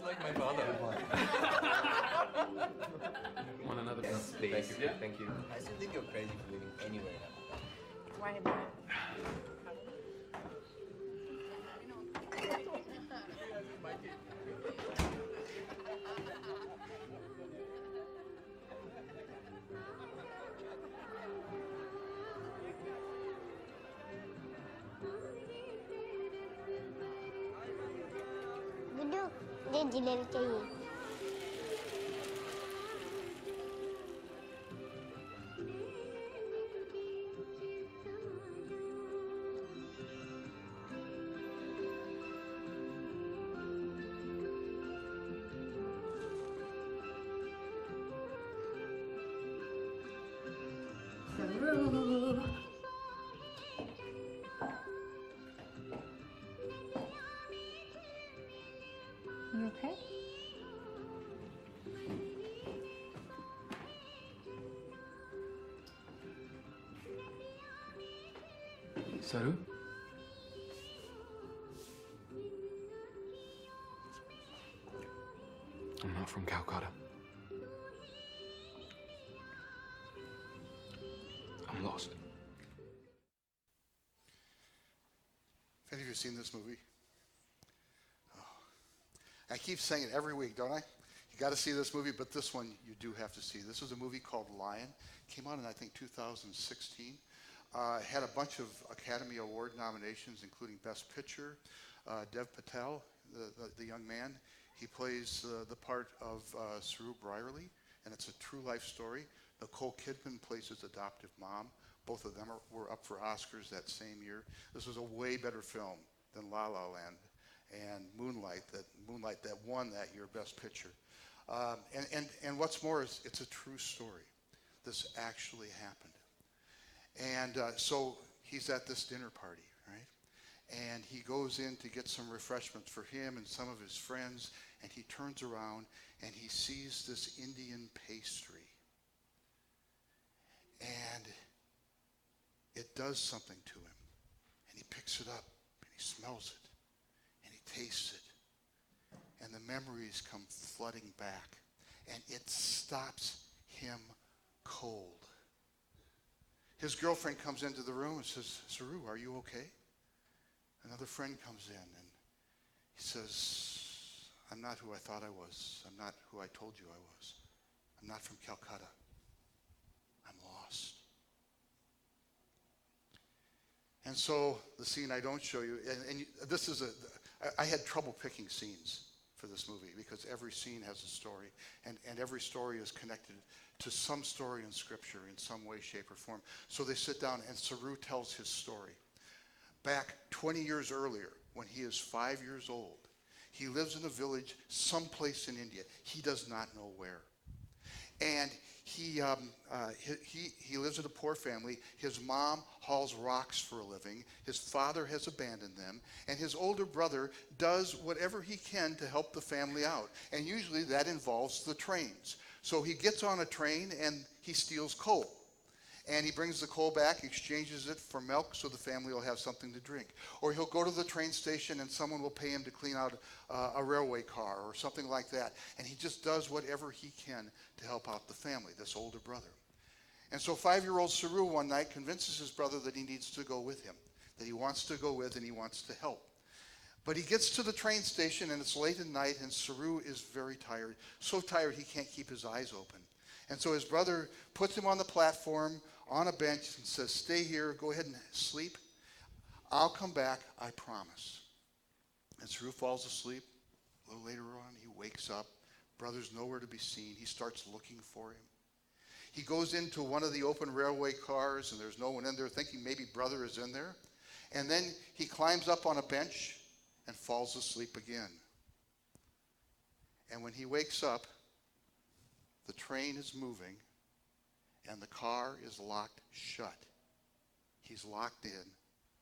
like my father. Want another Yes, space? thank you. Thank you. I still think you're crazy for living anywhere now. Why not? बुड्ढू ये जिलेबी चाहिए You okay? Saru? I'm not from Calcutta. I'm lost. Have any of you seen this movie? Oh. I keep saying it every week, don't I? You got to see this movie, but this one you do have to see. This is a movie called Lion. Came out in, I think, 2016. Had a bunch of Academy Award nominations, including Best Picture. Dev Patel, the young man, he plays the part of Saru Brierley, and it's a true life story. Nicole Kidman plays his adoptive mom. Both of them were up for Oscars that same year. This was a way better film than La La Land and Moonlight that won that year Best Picture. And what's more is it's a true story. This actually happened. And so he's at this dinner party, right? And he goes in to get some refreshments for him and some of his friends, and he turns around and he sees this Indian pastry. And it does something to him. And he picks it up and he smells it and he tastes it. And the memories come flooding back. And it stops him cold. His girlfriend comes into the room and says, Saru, are you okay? Another friend comes in and he says, I'm not who I thought I was. I'm not who I told you I was. I'm not from Calcutta. I'm lost. And so the scene I don't show you, and this is I had trouble picking scenes for this movie because every scene has a story, and every story is connected to some story in Scripture in some way, shape, or form. So they sit down and Saru tells his story. Back 20 years earlier, when he is 5 years old, he lives in a village someplace in India. He does not know where. And he lives in a poor family. His mom hauls rocks for a living. His father has abandoned them. And his older brother does whatever he can to help the family out. And usually that involves the trains. So he gets on a train and he steals coal. And he brings the coal back, exchanges it for milk so the family will have something to drink. Or he'll go to the train station and someone will pay him to clean out a railway car or something like that. And he just does whatever he can to help out the family, this older brother. And so 5-year-old Saru one night convinces his brother that he needs to go with him, that he wants to go with and he wants to help. But he gets to the train station and it's late at night and Saru is very tired, so tired he can't keep his eyes open. And so his brother puts him on the platform on a bench and says, stay here, go ahead and sleep. I'll come back, I promise. And Saru falls asleep. A little later on, he wakes up. Brother's nowhere to be seen. He starts looking for him. He goes into one of the open railway cars, and there's no one in there, thinking maybe brother is in there. And then he climbs up on a bench and falls asleep again. And when he wakes up, the train is moving, and the car is locked shut. He's locked in,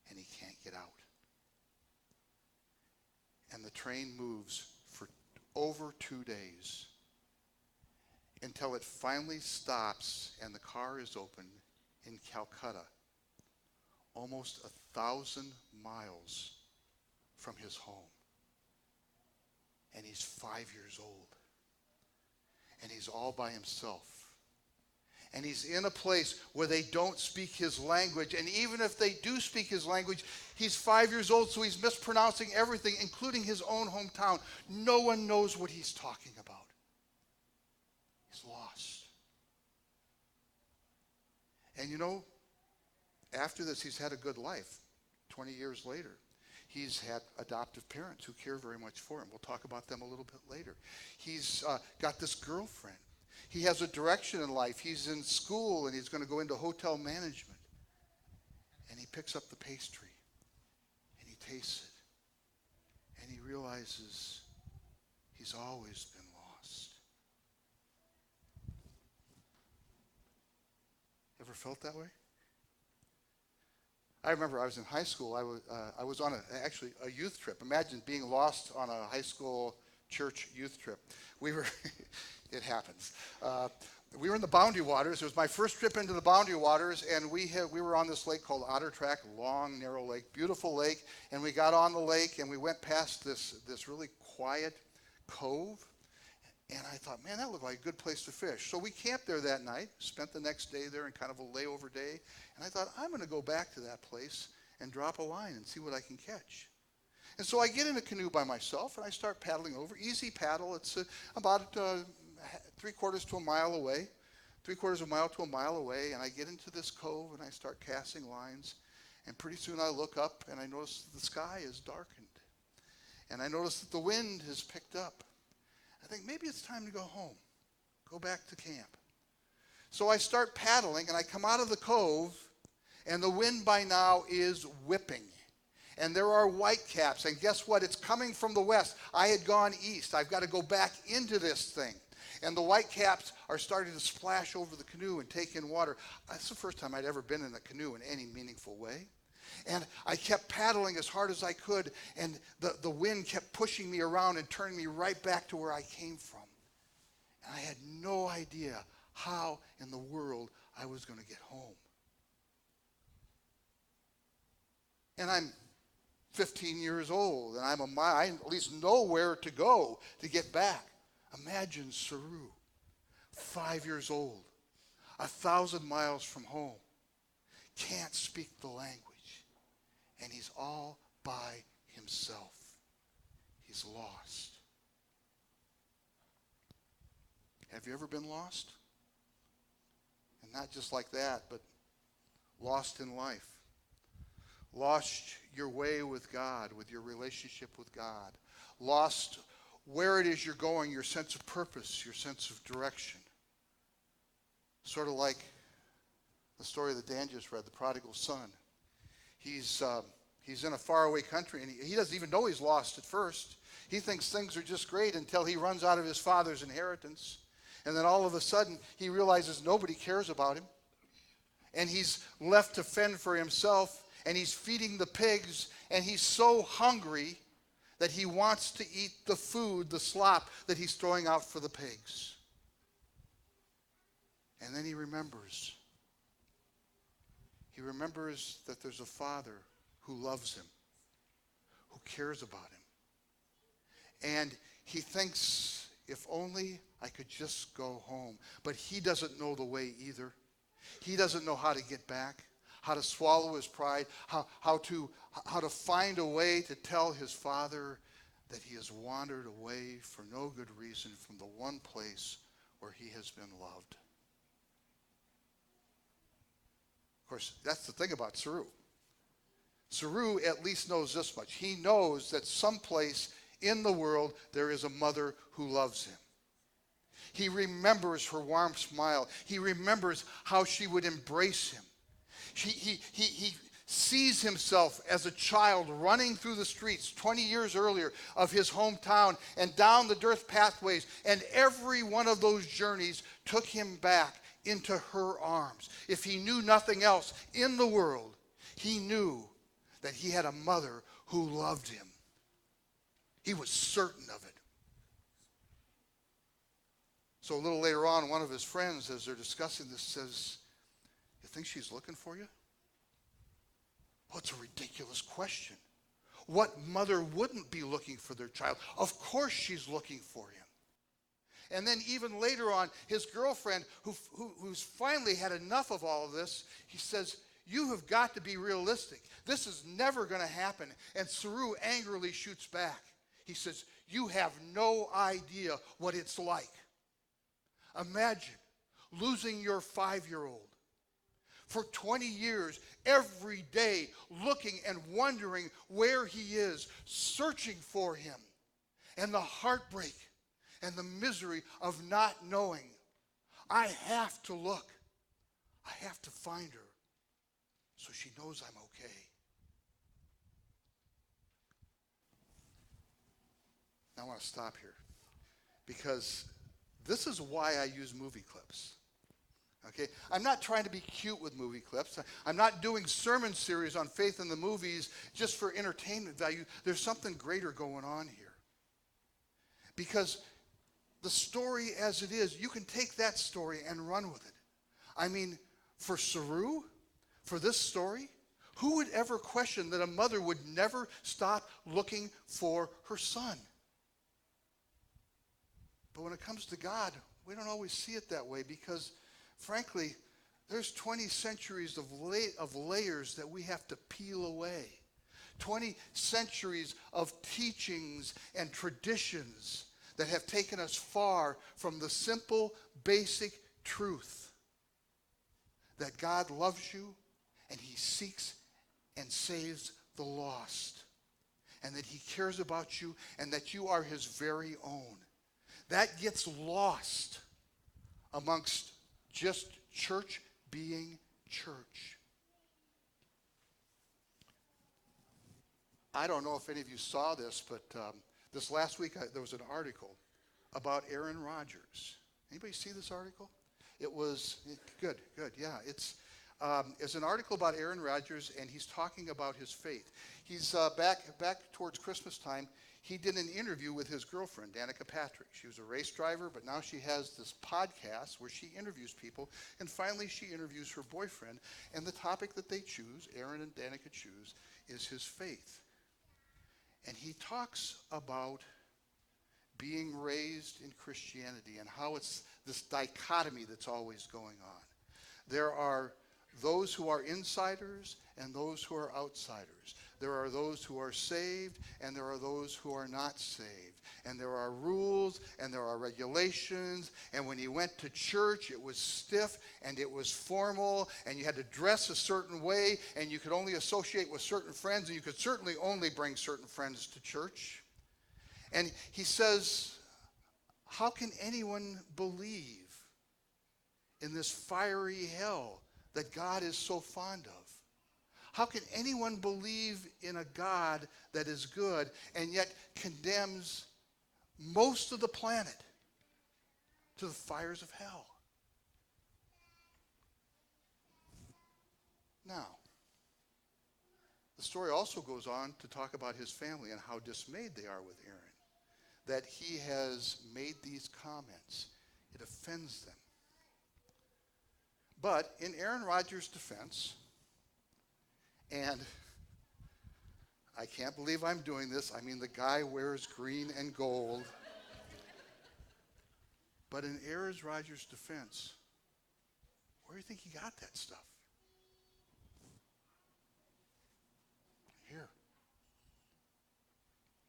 and he can't get out. And the train moves for over 2 days until it finally stops and the car is open in Calcutta, almost 1,000 miles from his home. and he's 5 years old. And he's all by himself. And he's in a place where they don't speak his language. And even if they do speak his language, he's 5 years old, so he's mispronouncing everything, including his own hometown. No one knows what he's talking about. He's lost. And you know, after this, he's had a good life. 20 years later, he's had adoptive parents who care very much for him. We'll talk about them a little bit later. He's got this girlfriend. He has a direction in life. He's in school, and he's going to go into hotel management. And he picks up the pastry, and he tastes it, and he realizes he's always been lost. Ever felt that way? I remember I was in high school. I was on actually a youth trip. Imagine being lost on a high school church youth trip. We were, it happens. We were in the Boundary Waters. It was my first trip into the Boundary Waters, and we were on this lake called Otter Track, long, narrow lake, beautiful lake. And we got on the lake, and we went past this really quiet cove. And I thought, man, that looked like a good place to fish. So we camped there that night, spent the next day there in kind of a layover day. And I thought, I'm going to go back to that place and drop a line and see what I can catch. And so I get in a canoe by myself, and I start paddling over. Easy paddle. It's about 3/4 to a mile away, 3/4 of a mile to a mile away. And I get into this cove, and I start casting lines. And pretty soon I look up, and I notice the sky is darkened. And I notice that the wind has picked up. I think maybe it's time to go home, go back to camp. So I start paddling, and I come out of the cove, and the wind by now is whipping. And there are whitecaps, and guess what? It's coming from the west. I had gone east. I've got to go back into this thing. And the whitecaps are starting to splash over the canoe and take in water. That's the first time I'd ever been in a canoe in any meaningful way. And I kept paddling as hard as I could, and the wind kept pushing me around and turning me right back to where I came from. And I had no idea how in the world I was going to get home. And I'm 15 years old, and I at least know where to go to get back. Imagine Saru, 5 years old, 1,000 miles from home, can't speak the language. And he's all by himself. He's lost. Have you ever been lost? And not just like that, but lost in life. Lost your way with God, with your relationship with God. Lost where it is you're going, your sense of purpose, your sense of direction. Sort of like the story that Dan just read, the prodigal son. He's in a faraway country, and he doesn't even know he's lost at first. He thinks things are just great until he runs out of his father's inheritance. And then all of a sudden, he realizes nobody cares about him. And he's left to fend for himself, and he's feeding the pigs, and he's so hungry that he wants to eat the food, the slop that he's throwing out for the pigs. And then he remembers. He remembers that there's a father who loves him, who cares about him. And he thinks, if only I could just go home. But he doesn't know the way either. He doesn't know how to get back, how to swallow his pride, how to find a way to tell his father that he has wandered away for no good reason from the one place where he has been loved. Of course, that's the thing about Saru. Saru at least knows this much. He knows that someplace in the world there is a mother who loves him. He remembers her warm smile. He remembers how she would embrace him. He sees himself as a child running through the streets 20 years earlier of his hometown and down the dirt pathways, and every one of those journeys took him back into her arms. If he knew nothing else in the world, he knew that he had a mother who loved him. He was certain of it. So a little later on, one of his friends, as they're discussing this, says, "You think she's looking for you?" Well, it's a ridiculous question. What mother wouldn't be looking for their child? Of course she's looking for him. And then even later on, his girlfriend, who's finally had enough of all of this, he says, you have got to be realistic. This is never going to happen. And Saru angrily shoots back. He says, you have no idea what it's like. Imagine losing your 5-year-old. For 20 years, every day, looking and wondering where he is, searching for him. And the heartbreak and the misery of not knowing. I have to look. I have to find her so she knows I'm okay. Now I want to stop here because this is why I use movie clips. Okay? I'm not trying to be cute with movie clips. I'm not doing sermon series on faith in the movies just for entertainment value. There's something greater going on here. Because the story as it is, you can take that story and run with it. I mean, for Saru, for this story, who would ever question that a mother would never stop looking for her son? But when it comes to God, we don't always see it that way because, frankly, there's 20 centuries of layers that we have to peel away. 20 centuries of teachings and traditions that have taken us far from the simple, basic truth that God loves you and he seeks and saves the lost, and that he cares about you and that you are his very own. That gets lost amongst just church being church. I don't know if any of you saw this, but this last week there was an article about Aaron Rodgers. Anybody see this article? It was good, yeah. It's an article about Aaron Rodgers, and he's talking about his faith. He's back towards Christmas time. He did an interview with his girlfriend, Danica Patrick. She was a race driver, but now she has this podcast where she interviews people, and finally she interviews her boyfriend, and the topic that they choose, Aaron and Danica choose, is his faith. And he talks about being raised in Christianity and how it's this dichotomy that's always going on. There are those who are insiders and those who are outsiders. There are those who are saved and there are those who are not saved. And there are rules and there are regulations. And when he went to church, it was stiff and it was formal, and you had to dress a certain way, and you could only associate with certain friends, and you could certainly only bring certain friends to church. And he says, how can anyone believe in this fiery hell that God is so fond of? How can anyone believe in a God that is good and yet condemns most of the planet to the fires of hell? Now, the story also goes on to talk about his family and how dismayed they are with Aaron, that he has made these comments. It offends them. But in Aaron Rodgers' defense, and I can't believe I'm doing this. I mean, the guy wears green and gold. But in Aaron Rodgers' defense, where do you think he got that stuff? Here.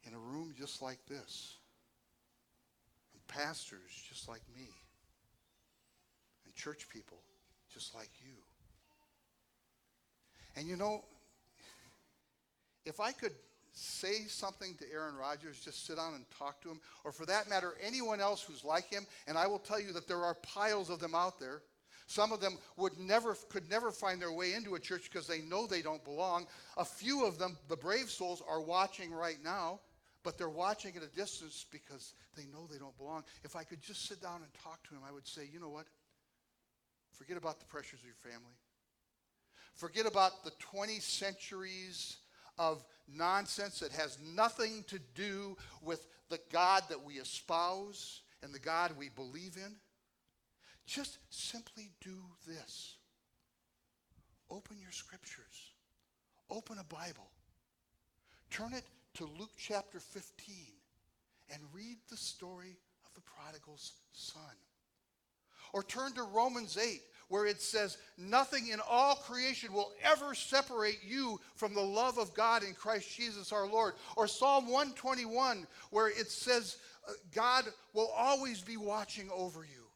In a room just like this. And pastors just like me. And church people just like you. And you know, if I could say something to Aaron Rodgers, just sit down and talk to him, or for that matter, anyone else who's like him, and I will tell you that there are piles of them out there. Some of them could never find their way into a church because they know they don't belong. A few of them, the brave souls, are watching right now, but they're watching at a distance because they know they don't belong. If I could just sit down and talk to him, I would say, you know what? Forget about the pressures of your family. Forget about the 20 centuries of nonsense that has nothing to do with the God that we espouse and the God we believe in. Just simply do this. Open your scriptures. Open a Bible. Turn it to Luke chapter 15 and read the story of the prodigal's son. Or turn to Romans 8, where it says, nothing in all creation will ever separate you from the love of God in Christ Jesus our Lord. Or Psalm 121, where it says, God will always be watching over you.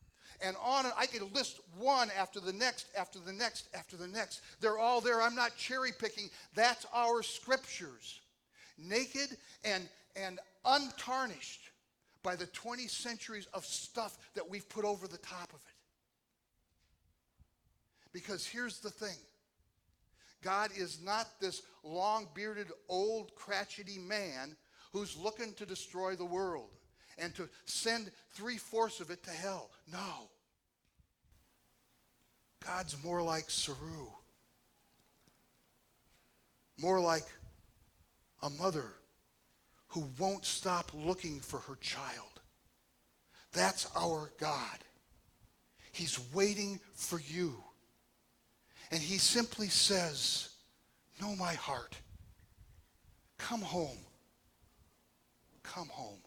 And on, I could list one after the next, after the next, after the next. They're all there. I'm not cherry picking. That's our scriptures. Naked and untarnished by the 20 centuries of stuff that we've put over the top of it. Because here's the thing. God is not this long-bearded, old, crotchety man who's looking to destroy the world and to send 3/4 of it to hell. No. God's more like Saru. More like a mother who won't stop looking for her child. That's our God. He's waiting for you. And he simply says, know my heart. Come home. Come home.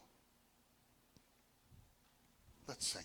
Let's sing.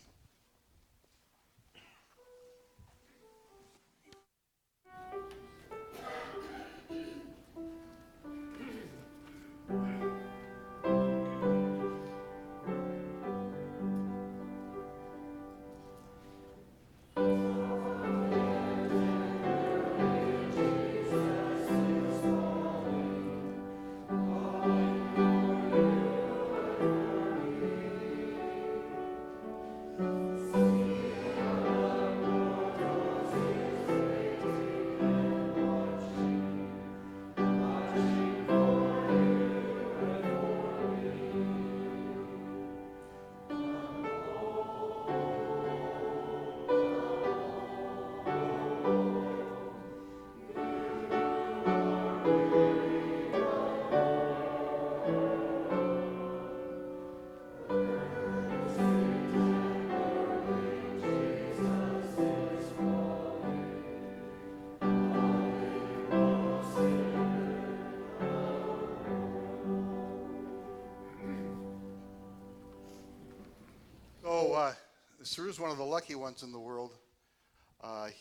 Saru's one of the lucky ones in the world.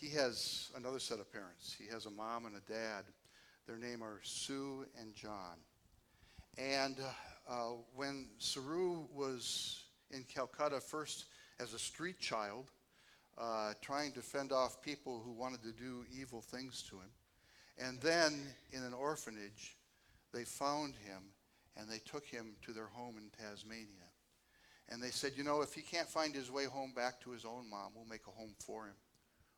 He has another set of parents. He has a mom and a dad. Their names are Sue and John. And when Saru was in Calcutta, first as a street child, trying to fend off people who wanted to do evil things to him, and then in an orphanage, they found him and they took him to their home in Tasmania. And they said, you know, if he can't find his way home back to his own mom, we'll make a home for him.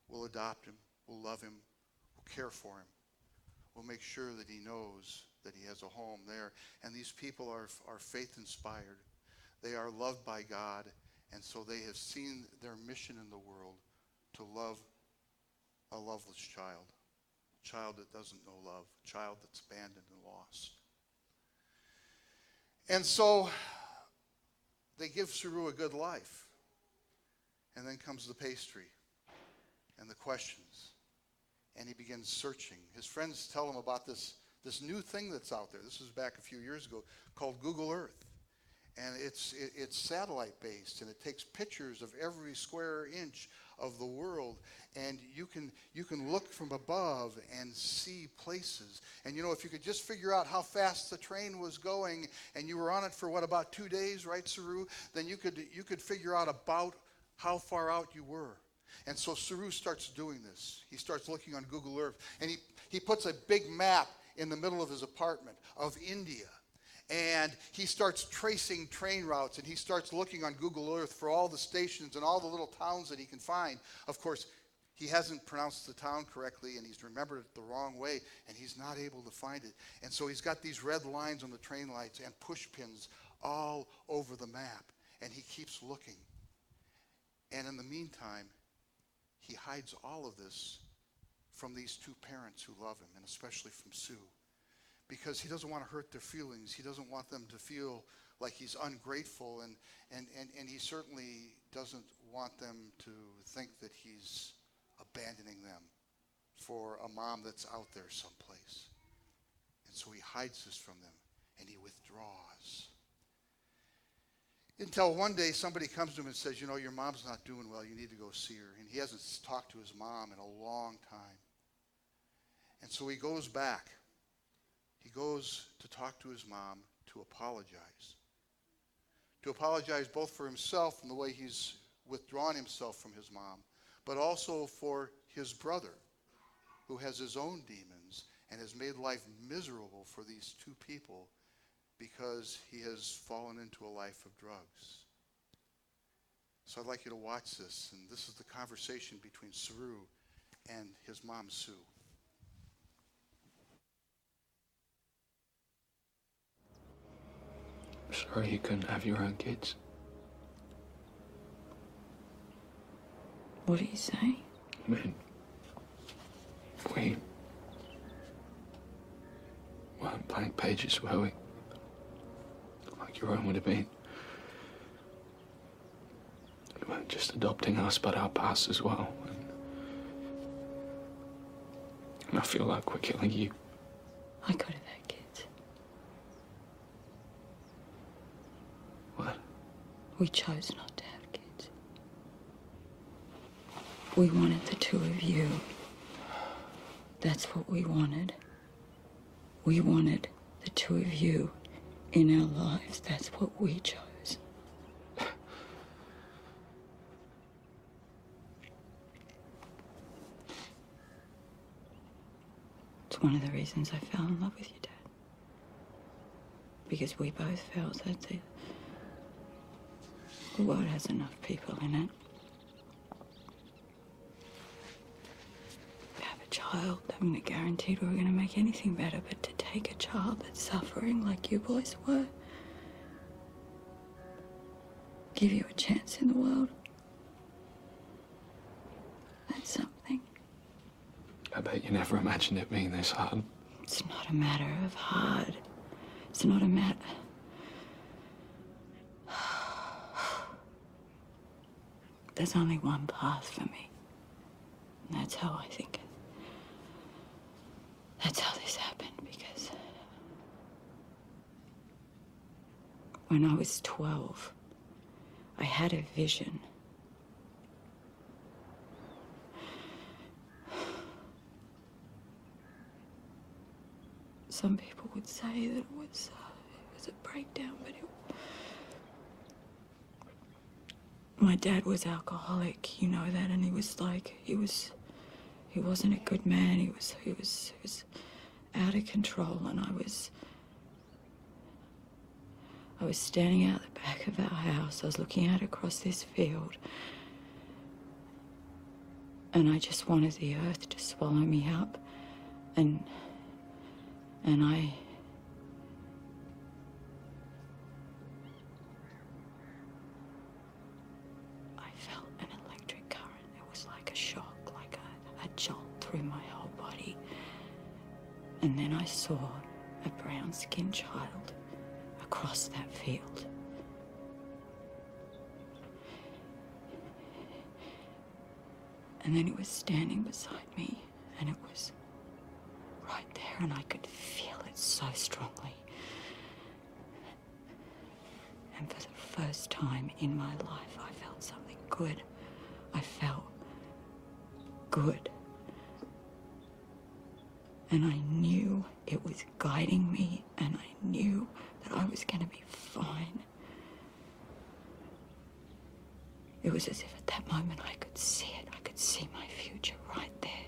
We'll adopt him. We'll love him. We'll care for him. We'll make sure that he knows that he has a home there. And these people are faith-inspired. They are loved by God. And so they have seen their mission in the world to love a loveless child. A child that doesn't know love. A child that's abandoned and lost. And so they give Saru a good life. And then comes the pastry and the questions. And he begins searching. His friends tell him about this new thing that's out there. This was back a few years ago called Google Earth. And it's satellite based, and it takes pictures of every square inch of the world, and you can look from above and see places. And you know, if you could just figure out how fast the train was going, and you were on it for about 2 days, right, Saru? Then you could figure out about how far out you were. And so Saru starts doing this. He starts looking on Google Earth, and he puts a big map in the middle of his apartment of India. And he starts tracing train routes, and he starts looking on Google Earth for all the stations and all the little towns that he can find. Of course, he hasn't pronounced the town correctly, and he's remembered it the wrong way, and he's not able to find it. And so he's got these red lines on the train lights and push pins all over the map, and he keeps looking. And in the meantime, he hides all of this from these two parents who love him, and especially from Sue. Because he doesn't want to hurt their feelings. He doesn't want them to feel like he's ungrateful, and he certainly doesn't want them to think that he's abandoning them for a mom that's out there someplace. And so he hides this from them. and he withdraws. Until one day somebody comes to him and says, you know, your mom's not doing well, you need to go see her. And he hasn't talked to his mom in a long time. And so he goes back. He goes to talk to his mom to apologize. To apologize both for himself and the way he's withdrawn himself from his mom, but also for his brother, who has his own demons and has made life miserable for these two people because he has fallen into a life of drugs. So I'd like you to watch this, and this is the conversation between Saru and his mom, Sue. Sorry you couldn't have your own kids. What do you say? I mean, we weren't blank pages, were we? Like your own would have been. We weren't just adopting us, but our past as well. And I feel like we're killing you. I could have had kids. What? We chose not to have kids. We wanted the two of you. That's what we wanted. We wanted the two of you in our lives. That's what we chose. It's one of the reasons I fell in love with you, Dad. Because we both felt that the world has enough people in it. Have a child, I'm not guaranteed we're going to make anything better, but to take a child that's suffering like you boys were, give you a chance in the world, that's something. I bet you never imagined it being this hard. It's not a matter of hard. It's not a matter... There's only one path for me. And that's how I think it. That's how this happened, because when I was 12, I had a vision. Some people would say that it was a breakdown, but my dad was alcoholic, you know that, and he wasn't a good man. He was out of control, and I was standing out the back of our house. I was looking out across this field, and I just wanted the earth to swallow me up, and I felt an electric current. It was like a shock, like a jolt through my whole body. And then I saw a brown-skinned child across that field. And then it was standing beside me, and it was right there, and I could feel it so strongly. And for the first time in my life, I felt something good. I felt good. And I knew it was guiding me, and I knew that I was going to be fine. It was as if at that moment I could see it. I could see my future right there.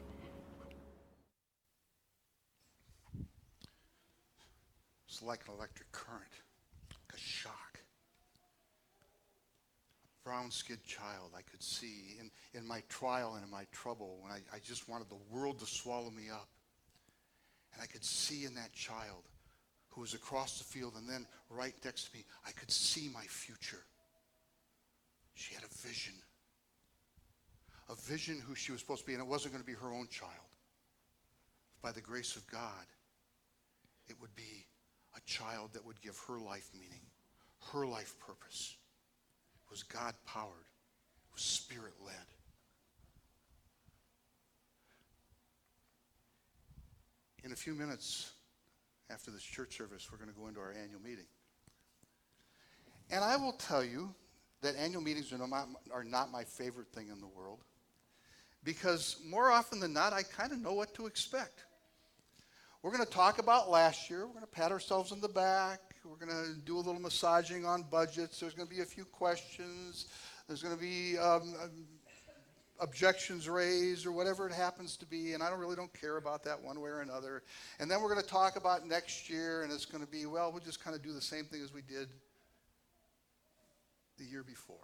It's like an electric current, like a shock. A brown-skinned child I could see in my trial and in my trouble, when I just wanted the world to swallow me up. And I could see in that child who was across the field, and then right next to me, I could see my future. She had a vision who she was supposed to be, and it wasn't going to be her own child. By the grace of God, it would be a child that would give her life meaning, her life purpose. It was God-powered. It was Spirit-led. In a few minutes, after this church service, we're going to go into our annual meeting. And I will tell you that annual meetings are not my favorite thing in the world, because more often than not, I kind of know what to expect. We're going to talk about last year. We're going to pat ourselves on the back. We're going to do a little massaging on budgets. There's going to be a few questions. There's going to be objections raised or whatever it happens to be, and I really don't care about that one way or another. And then we're going to talk about next year, and it's going to be, well, we'll just kind of do the same thing as we did the year before.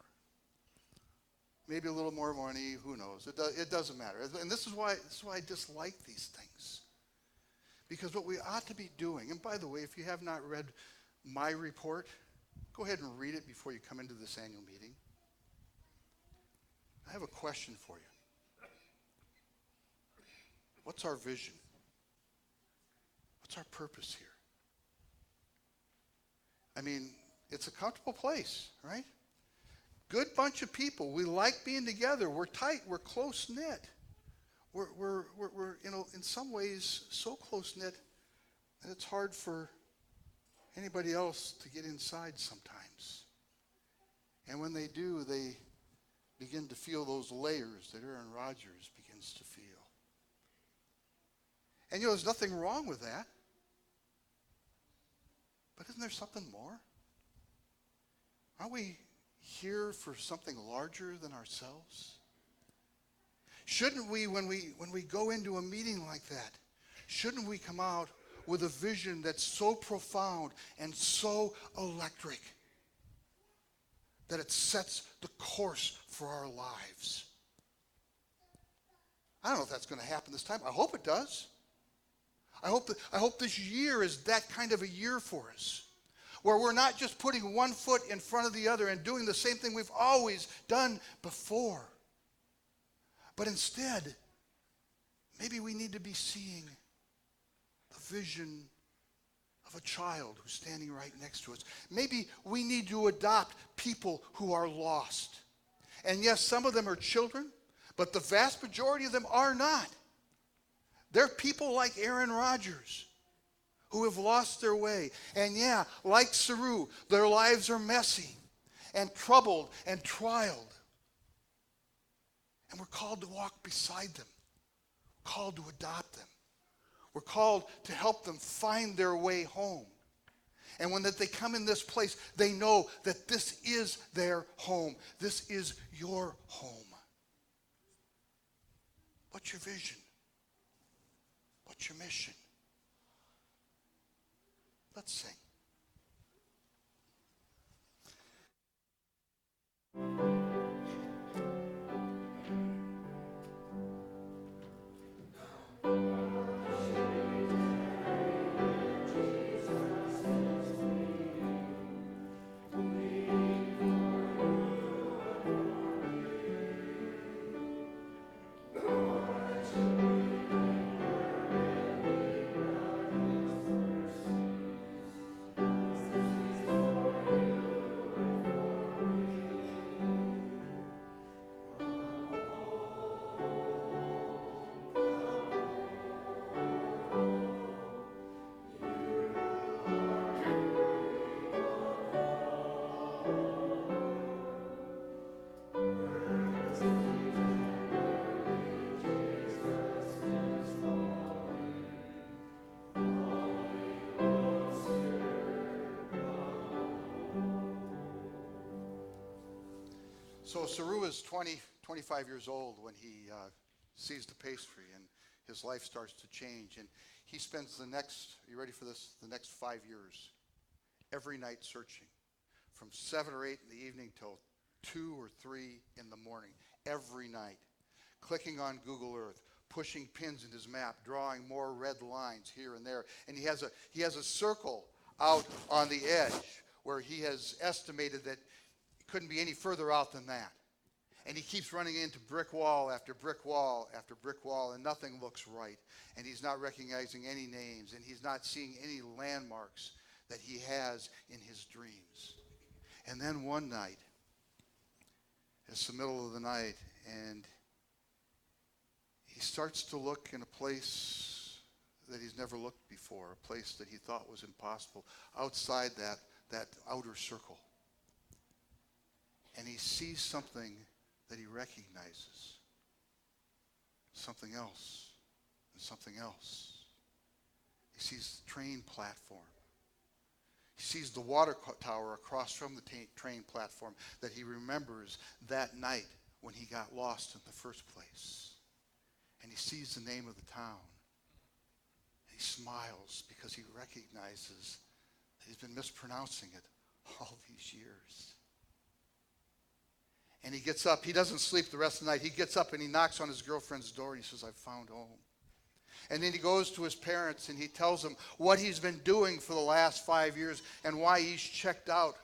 Maybe a little more money, who knows? It doesn't matter. And this is why I dislike these things. Because what we ought to be doing, and by the way, if you have not read my report, go ahead and read it before you come into this annual meeting. I have a question for you. What's our vision? What's our purpose here? I mean, it's a comfortable place, right? Good bunch of people. We like being together. We're tight. We're close knit. We're in some ways so close knit that it's hard for anybody else to get inside sometimes. And when they do, they begin to feel those layers that Aaron Rodgers begins to feel. And there's nothing wrong with that. But isn't there something more? Aren't we here for something larger than ourselves? Shouldn't we, when we go into a meeting like that, shouldn't we come out with a vision that's so profound and so electric that it sets the course for our lives? I don't know if that's going to happen this time. I hope it does. I hope this year is that kind of a year for us, where we're not just putting one foot in front of the other and doing the same thing we've always done before. But instead, maybe we need to be seeing the vision of a child who's standing right next to us. Maybe we need to adopt people who are lost. And yes, some of them are children, but the vast majority of them are not. They're people like Aaron Rodgers who have lost their way. And yeah, like Saru, their lives are messy and troubled and trialed. And we're called to walk beside them, called to adopt them. We're called to help them find their way home. And when they come in this place, they know that this is their home. This is your home. What's your vision? What's your mission? Let's sing. So Saru is 25 years old when he sees the pastry, and his life starts to change. And he spends the next 5 years, every night searching, from 7 or 8 in the evening till 2 or 3 in the morning, every night, clicking on Google Earth, pushing pins in his map, drawing more red lines here and there. And he has a circle out on the edge where he has estimated that couldn't be any further out than that. And he keeps running into brick wall after brick wall after brick wall, and nothing looks right. And he's not recognizing any names, and he's not seeing any landmarks that he has in his dreams. And then one night, it's the middle of the night, and he starts to look in a place that he's never looked before, a place that he thought was impossible, outside that outer circle. And he sees something that he recognizes. Something else, and something else. He sees the train platform. He sees the water tower across from the train platform that he remembers that night when he got lost in the first place. And he sees the name of the town. And he smiles because he recognizes that he's been mispronouncing it all these years. And he gets up. He doesn't sleep the rest of the night. He gets up and he knocks on his girlfriend's door and he says, "I've found home." And then he goes to his parents and he tells them what he's been doing for the last 5 years and why he's checked out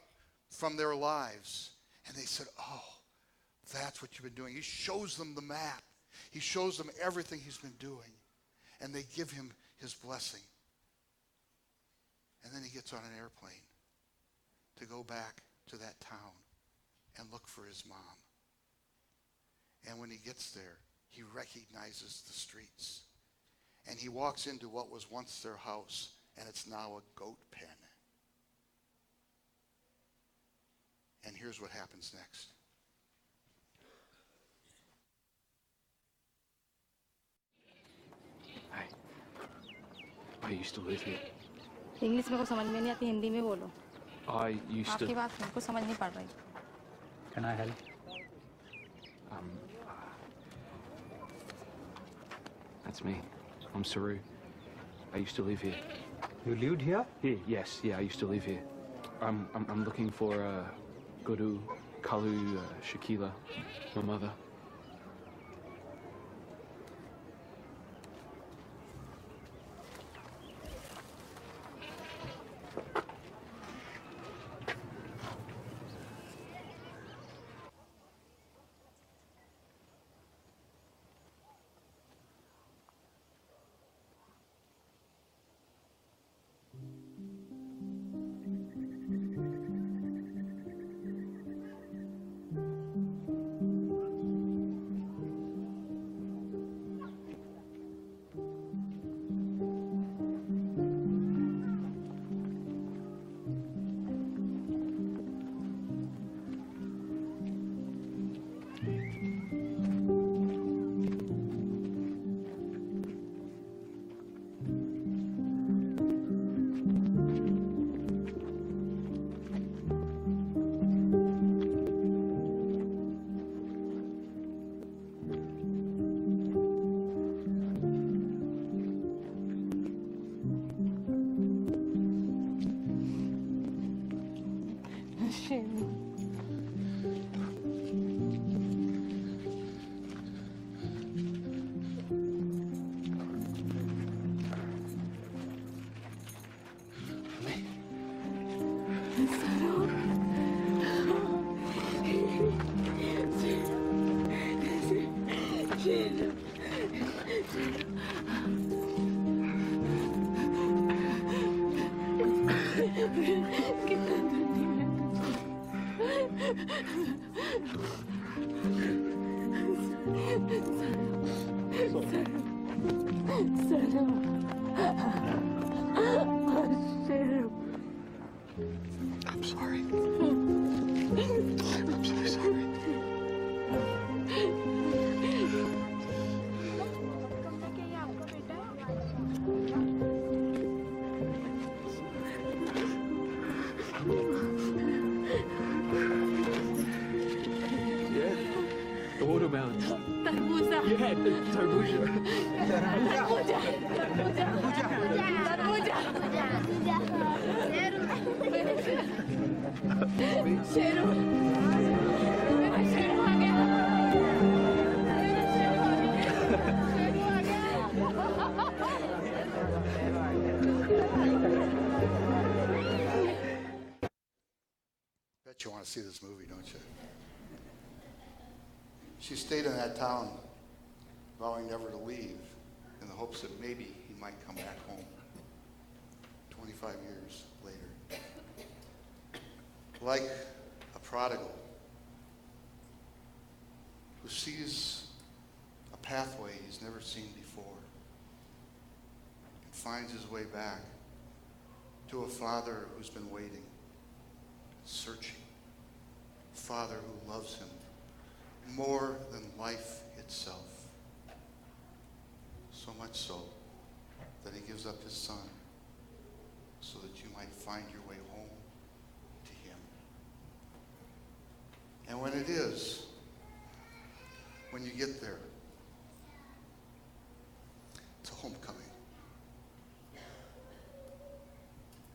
from their lives. And they said, "Oh, that's what you've been doing." He shows them the map. He shows them everything he's been doing. And they give him his blessing. And then he gets on an airplane to go back to that town and look for his mom. And when he gets there, he recognizes the streets. And he walks into what was once their house, and it's now a goat pen. And here's what happens next. Hey, I used to live here. English में को समझ में नहीं आती, हिंदी में बोलो. I used आपकी to... बात हमको समझ नहीं पड़ रही. Can I help? That's me. I'm Saru. I used to live here. You lived here? Here, yes, yeah, I used to live here. I'm looking for Guru, Kalu, Shakila, my mother. I'm sorry. I'm so sorry. Yeah, the watermelons. तरबूजा. Yeah, the tarbuja. Sheru. मेरा शेरू आ गया. मेरा शेरू आ गया. शेरू आ गया. Bet you want to see this movie, don't you? She stayed in that town, vowing never to leave, in the hopes that maybe he might come back home 25 years later. Like a prodigal who sees a pathway he's never seen before and finds his way back to a father who's been waiting, searching. A father who loves him more than life itself. So much so that he gives up his son so that you might find your way home to him. And when it is, when you get there, it's a homecoming.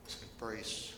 It's an embrace.